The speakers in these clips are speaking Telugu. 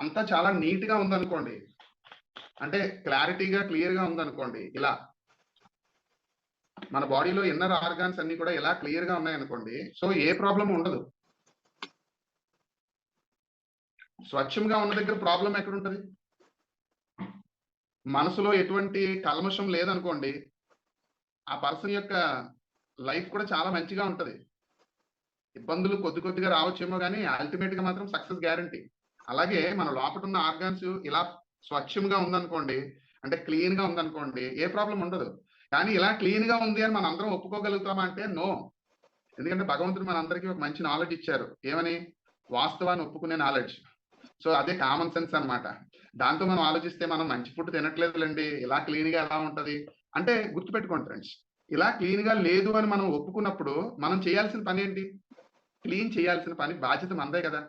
అంతా చాలా నీట్ గా ఉందనుకోండి, అంటే క్లారిటీగా క్లియర్ గా ఉందనుకోండి, ఇలా మన బాడీలో ఇన్నర్ ఆర్గాన్స్ అన్ని కూడా ఇలా క్లియర్ గా ఉన్నాయనుకోండి, సో ఏ ప్రాబ్లం ఉండదు. స్వచ్ఛంగా ఉన్న దగ్గర ప్రాబ్లం ఎక్కడ ఉంటుంది? మనసులో ఎటువంటి కల్మషం లేదనుకోండి, ఆ పర్సన్ యొక్క లైఫ్ కూడా చాలా మంచిగా ఉంటది. ఇబ్బందులు కొద్ది కొద్దిగా రావచ్చేమో కానీ అల్టిమేట్ గా మాత్రం సక్సెస్ గ్యారంటీ. అలాగే మన లోపల ఉన్న ఆర్గాన్స్ ఇలా స్వచ్ఛంగా ఉందనుకోండి, అంటే క్లీన్ గా ఉందనుకోండి, ఏ ప్రాబ్లం ఉండదు. కానీ ఇలా క్లీన్ గా ఉంది అని మనం అందరం ఒప్పుకోగలుగుతామా అంటే నో. ఎందుకంటే భగవంతుడు మన అందరికీ ఒక మంచి నాలెడ్జ్ ఇచ్చారు. ఏమని? వాస్తవాన్ని ఒప్పుకునే నాలెడ్జ్. సో అదే కామన్ సెన్స్ అన్నమాట. దాంతో మనం ఆలోచిస్తే మనం మంచి ఫుడ్ తినట్లేదులేండి, ఇలా క్లీన్ గా ఎలా ఉంటది అంటే, గుర్తుపెట్టుకోండి ఫ్రెండ్స్, ఇలా క్లీన్ గా లేదు అని మనం ఒప్పుకున్నప్పుడు మనం చేయాల్సిన పని ఏంటి? క్లీన్ చేయాల్సిన పని బాధ్యత మనదే కదా.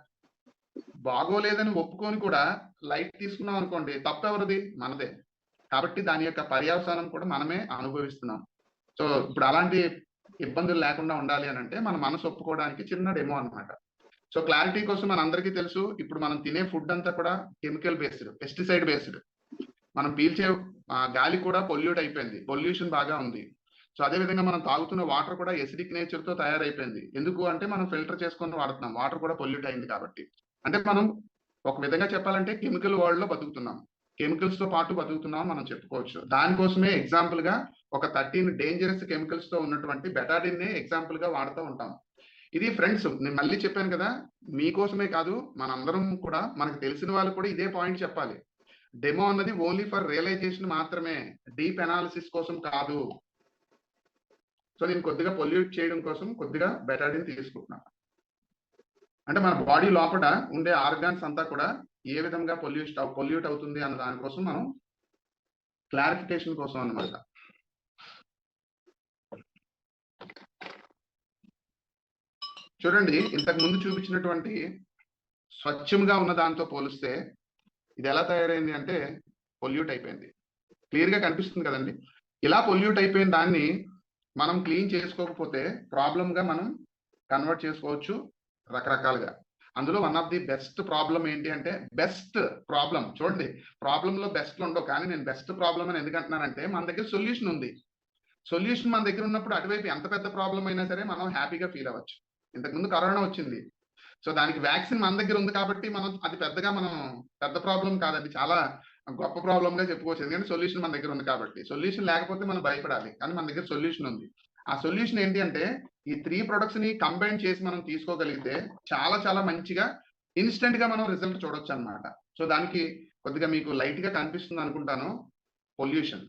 బాగోలేదని ఒప్పుకొని కూడా లైట్ తీసుకున్నాం అనుకోండి, తప్పెవరిది? మనదే. కాబట్టి దాని యొక్క పర్యవసానం కూడా మనమే అనుభవిస్తున్నాం. సో ఇప్పుడు అలాంటి ఇబ్బందులు లేకుండా ఉండాలి అని అంటే మన మనసు ఒప్పుకోవడానికి చిన్న డెమో అన్నమాట. సో క్లారిటీ కోసం మన అందరికీ తెలుసు, ఇప్పుడు మనం తినే ఫుడ్ అంతా కూడా కెమికల్ బేస్డ్, పెస్టిసైడ్ బేస్డ్. మనం పీల్చే గాలి కూడా పొల్యూట్ అయిపోయింది, పొల్యూషన్ బాగా ఉంది. సో అదే విధంగా మనం తాగుతున్న వాటర్ కూడా ఎసిడిక్ నేచర్ తో తయారైపోయింది. ఎందుకు అంటే మనం ఫిల్టర్ చేసుకొని వాడుతున్నాం, వాటర్ కూడా పొల్యూట్ అయింది కాబట్టి. అంటే మనం ఒక విధంగా చెప్పాలంటే కెమికల్ వరల్డ్ లో బతుకుతున్నాం, కెమికల్స్ తో పాటు బతుకుతున్నాం మనం చెప్పుకోవచ్చు. దానికోసమే ఎగ్జాంపుల్ గా ఒక 13 డేంజరస్ కెమికల్స్ తో ఉన్నటువంటి బెటాడిన్ నే ఎగ్జాంపుల్ గా వాడుతూ ఉంటాం. ఇది ఫ్రెండ్స్, నేను మళ్ళీ చెప్పాను కదా, మీకోసమే కాదు మనందరం కూడా, మనకు తెలిసిన వాళ్ళు కూడా ఇదే పాయింట్ చెప్పాలి. డెమో అన్నది ఓన్లీ ఫర్ రియలైజేషన్ మాత్రమే, డీప్ అనాలిసిస్ కోసం కాదు. సో నేను కొద్దిగా పొల్యూట్ చేయడం కోసం కొద్దిగా బెటాడిన్ తీసుకుంటున్నాను. అంటే మన బాడీ లోపల ఉండే ఆర్గాన్స్ అంతా కూడా ఏ విధంగా పొల్యూట్ అవుతుంది అన్న దానికోసం మనం క్లారిఫికేషన్ కోసం అన్నమాట. చూడండి, ఇంతకు ముందు చూపించినటువంటి స్వచ్ఛంగా ఉన్న దాంతో పోలిస్తే ఇది ఎలా తయారైంది అంటే పొల్యూట్ అయిపోయింది. క్లియర్ గా కనిపిస్తుంది కదండి. ఇలా పొల్యూట్ అయిపోయిన దాన్ని మనం క్లీన్ చేసుకోకపోతే ప్రాబ్లమ్ గా మనం కన్వర్ట్ చేసుకోవచ్చు రకరకాలుగా. అందులో one of the best problem ఏంటి అంటే, బెస్ట్ ప్రాబ్లం చూడండి, ప్రాబ్లం లో బెస్ట్ ఉండవు, కానీ నేను బెస్ట్ ప్రాబ్లం అని ఎందుకు అంటున్నానంటే మన దగ్గర సొల్యూషన్ ఉంది. సొల్యూషన్ మన దగ్గర ఉన్నప్పుడు అటువైపు ఎంత పెద్ద ప్రాబ్లం అయినా సరే మనం హ్యాపీగా ఫీల్ అవ్వచ్చు. ఇంతకుముందు కరోనా వచ్చింది, సో దానికి వ్యాక్సిన్ మన దగ్గర ఉంది కాబట్టి మనం అది పెద్ద ప్రాబ్లం కాదండి, చాలా గొప్ప ప్రాబ్లం గా చెప్పుకోవచ్చు. ఎందుకంటే సొల్యూషన్ మన దగ్గర ఉంది కాబట్టి. సొల్యూషన్ లేకపోతే మనం భయపడాలి, కానీ మన దగ్గర సొల్యూషన్ ఉంది. ఆ సొల్యూషన్ ఏంటి అంటే, ఈ 3 ప్రొడక్ట్స్ ని కంబైన్ చేసి మనం తీసుకోగలిగితే చాలా చాలా మంచిగా ఇన్స్టెంట్ గా మనం రిజల్ట్ చూడొచ్చు అన్నమాట. సో దానికి కొద్దిగా మీకు లైట్ గా కనిపిస్తుంది అనుకుంటాను, పొల్యూషన్,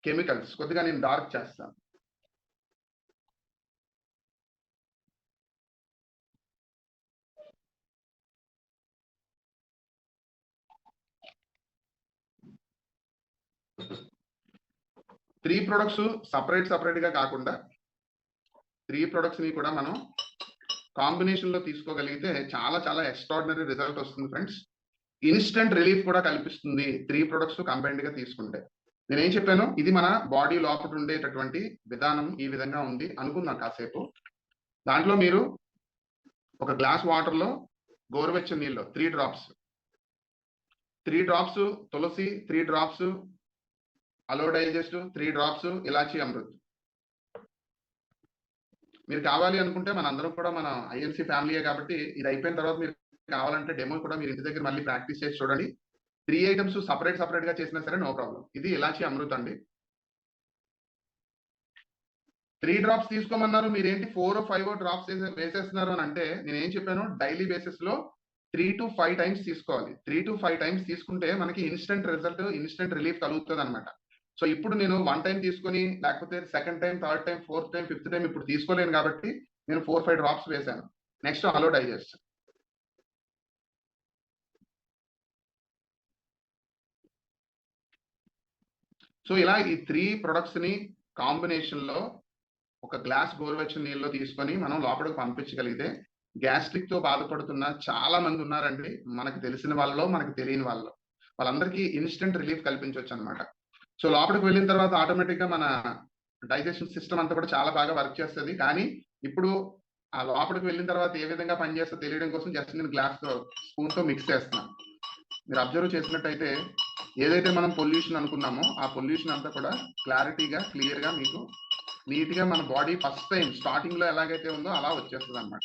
కెమికల్స్. కొద్దిగా నేను డార్క్ చేస్తాను. త్రీ ప్రొడక్ట్స్ సపరేట్ గా కాకుండా 3 ప్రొడక్ట్స్ ని కూడా మనం కాంబినేషన్ లో తీసుకోగలిగితే చాలా చాలా ఎక్స్ట్రాడినరీ రిజల్ట్ వస్తుంది ఫ్రెండ్స్. ఇన్స్టెంట్ రిలీఫ్ కూడా కల్పిస్తుంది 3 ప్రొడక్ట్స్ కంబైన్డ్ గా తీసుకుంటే. నేనేం చెప్పాను, ఇది మన బాడీ లోపల ఉండేటటువంటి విధానం ఈ విధంగా ఉంది అనుకుందాం కాసేపు. దాంట్లో మీరు ఒక గ్లాస్ వాటర్ లో గోరువెచ్చని నీళ్ళు 3 డ్రాప్స్ తులసి, 3 డ్రాప్స్ అలో డైజెస్ట్, 3 డ్రాప్స్ ఇలాచి అమృత్. మీరు కావాలి అనుకుంటే మన అందరం కూడా మన ఐఎన్సీ ఫ్యామిలీయే కాబట్టి ఇది అయిపోయిన తర్వాత మీరు కావాలంటే డెమో కూడా మీరు ఇంటి దగ్గర మళ్ళీ ప్రాక్టీస్ చేసి చూడండి. 3 ఐటమ్స్ సపరేట్ గా చేసినా సరే నో ప్రాబ్లం. ఇది ఇలాచి అమృత్ అండి. 3 డ్రాప్స్ తీసుకోమన్నారు, మీరేంటి 4 or 5 డ్రాప్స్ వేసేస్తున్నారు అని అంటే, నేనేం చెప్పాను, డైలీ బేసిస్ లో 3 to 5 టైమ్స్ తీసుకోవాలి. 3 to 5 టైమ్స్ తీసుకుంటే మనకి ఇన్స్టెంట్ రిజల్ట్, ఇన్స్టెంట్ రిలీఫ్ కలుగుతుంది అనమాట. సో ఇప్పుడు నేను 1 టైం తీసుకొని, లేకపోతే second time, third time, fourth time, fifth time ఇప్పుడు తీసుకోలేను కాబట్టి నేను 4-5 డ్రాప్స్ వేశాను. Next hello digest. సో ఇలా ఈ 3 ప్రొడక్ట్స్ ని కాంబినేషన్ లో ఒక గ్లాస్ గోరువెచ్చని నీళ్ళు తీసుకొని మనం లోపలికి పంపించగలిగితే, గ్యాస్ట్రిక్ తో బాధపడుతున్న చాలా మంది ఉన్నారండి, మనకు తెలిసిన వాళ్ళలో మనకు తెలియని వాళ్ళలో, వాళ్ళందరికీ ఇన్స్టెంట్ రిలీఫ్ కల్పించవచ్చు అనమాట. సో లోపలికి వెళ్ళిన తర్వాత ఆటోమేటిక్ గా మన డైజెషన్ సిస్టమ్ అంతా కూడా చాలా బాగా వర్క్ చేస్తుంది. కానీ ఇప్పుడు ఆ లోపలికి వెళ్ళిన తర్వాత ఏ విధంగా పనిచేస్తుందో తెలియడం కోసం జస్ట్ నేను గ్లాస్ తో స్పూన్ తో మిక్స్ చేస్తున్నాను. మీరు అబ్జర్వ్ చేసినట్టయితే ఏదైతే మనం పొల్యూషన్ అనుకున్నామో ఆ పొల్యూషన్ అంతా కూడా క్లారిటీగా క్లియర్గా మీకు నీట్గా మన బాడీ ఫస్ట్ టైం స్టార్టింగ్ లో ఎలాగైతే ఉందో అలా వచ్చేస్తుంది అనమాట.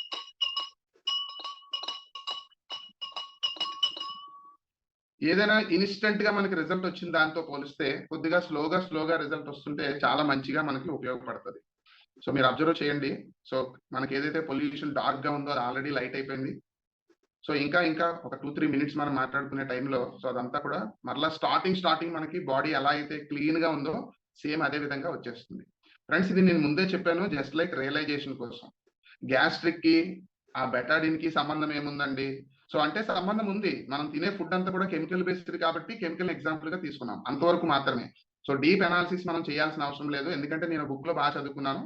ఏదైనా ఇన్స్టెంట్ గా మనకి రిజల్ట్ వచ్చిన దాంతో పోలిస్తే కొద్దిగా స్లోగా రిజల్ట్ వస్తుంటే చాలా మంచిగా మనకి ఉపయోగపడుతుంది. సో మీరు అబ్జర్వ్ చేయండి. సో మనకి ఏదైతే పొల్యూషన్ డార్క్ గా ఉందో అది ఆల్రెడీ లైట్ అయిపోయింది. సో ఇంకా ఒక 2-3 మినిట్స్ మనం మాట్లాడుకునే టైంలో సో అదంతా కూడా మరలా స్టార్టింగ్ మనకి బాడీ ఎలా అయితే క్లీన్ గా ఉందో సేమ్ అదే విధంగా వచ్చేస్తుంది. ఫ్రెండ్స్, ఇది నేను ముందే చెప్పాను, జస్ట్ లైక్ రియలైజేషన్ కోసం. గ్యాస్ట్రిక్ కి ఆ బెటాడిన్ కి సంబంధం ఏముందండి? సో అంటే సంబంధం ఉంది. మనం తినే ఫుడ్ అంతా కూడా కెమికల్ బేస్డ్ కాబట్టి కెమికల్ ఎగ్జాంపుల్ గా తీసుకున్నాం, అంతవరకు మాత్రమే. సో డీప్ అనాలిసిస్ మనం చేయాల్సిన అవసరం లేదు, ఎందుకంటే నేను బుక్ లో బాగా చదువుకున్నాను.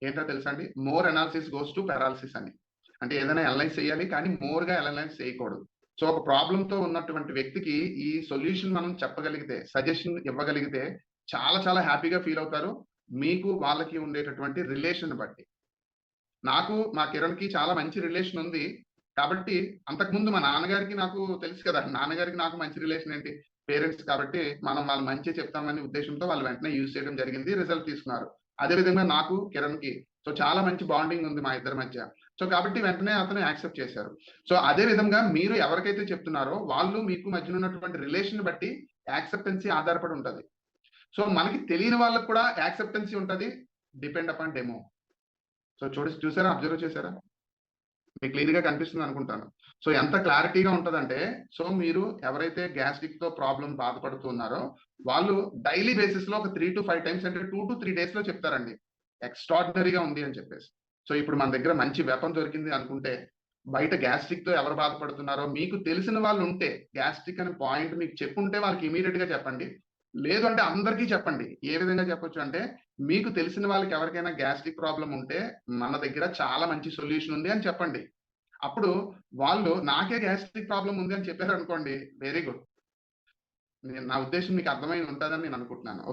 ఏంటో తెలుసా అండి, more analysis goes to paralysis అని. అంటే ఏదైనా అనలైజ్ చేయాలి కానీ మోర్ గా అనలైజ్ చేయకూడదు. సో ఒక ప్రాబ్లం తో ఉన్నటువంటి వ్యక్తికి ఈ సొల్యూషన్ మనం చెప్పగలిగితే, సజెషన్ ఇవ్వగలిగితే చాలా హ్యాపీగా ఫీల్ అవుతారు. మీకు వాళ్ళకి ఉండేటటువంటి రిలేషన్ బట్టి. నాకు మా కిరణ్ కి చాలా మంచి రిలేషన్ ఉంది కాబట్టి, అంతకుముందు మా నాన్నగారికి నాకు తెలుసు కదా, నాన్నగారికి నాకు మంచి రిలేషన్ ఏంటి, పేరెంట్స్ కాబట్టి మనం వాళ్ళు మంచి చెప్తామనే ఉద్దేశంతో వాళ్ళు వెంటనే యూజ్ చేయడం జరిగింది, రిజల్ట్ తీసుకున్నారు. అదే విధంగా నాకు కిరణ్ కి సో చాలా మంచి బాండింగ్ ఉంది మా ఇద్దరి మధ్య. సో కాబట్టి వెంటనే అతను యాక్సెప్ట్ చేశారు. సో అదే విధంగా మీరు ఎవరికైతే చెప్తున్నారో వాళ్ళు మీకు మధ్యన ఉన్నటువంటి రిలేషన్ బట్టి యాక్సెప్టెన్సీ ఆధారపడి ఉంటది. సో మనకి తెలియని వాళ్ళకి కూడా యాక్సెప్టెన్సీ ఉంటది, డిపెండ్ అపాన్ డెమో. సో చూసారా, అబ్జర్వ్ చేశారా? మీకు క్లియర్ గా కనిపిస్తుంది అనుకుంటాను. సో ఎంత క్లారిటీగా ఉంటదంటే, సో మీరు ఎవరైతే గ్యాస్ట్రిక్ తో ప్రాబ్లం బాధపడుతున్నారో వాళ్ళు డైలీ బేసిస్ లో ఒక 3-5 టైమ్స్ అంటే 2-3 డేస్ లో చెప్తారండి ఎక్స్ట్రాడినరీగా ఉంది అని చెప్పేసి. సో ఇప్పుడు మన దగ్గర మంచి వెపన్ దొరికింది అనుకుంటే, బయట గ్యాస్ట్రిక్ తో ఎవరు బాధపడుతున్నారో మీకు తెలిసిన వాళ్ళు ఉంటే, గ్యాస్ట్రిక్ అనే పాయింట్ మీకు చెప్పుంటే వాళ్ళకి ఇమీడియట్ గా చెప్పండి. లేదు అంటే అందరికీ చెప్పండి. ఏ విధంగా చెప్పొచ్చు అంటే, మీకు తెలిసిన వాళ్ళకి ఎవరికైనా గ్యాస్ట్రిక్ ప్రాబ్లం ఉంటే మన దగ్గర చాలా మంచి సొల్యూషన్ ఉంది అని చెప్పండి. అప్పుడు వాళ్ళు నాకే గ్యాస్ట్రిక్ ప్రాబ్లం ఉంది అని చెప్పారు అనుకోండి, వెరీ గుడ్. నా ఉద్దేశం మీకు అర్థమై ఉంటుందని నేను అనుకుంటున్నాను.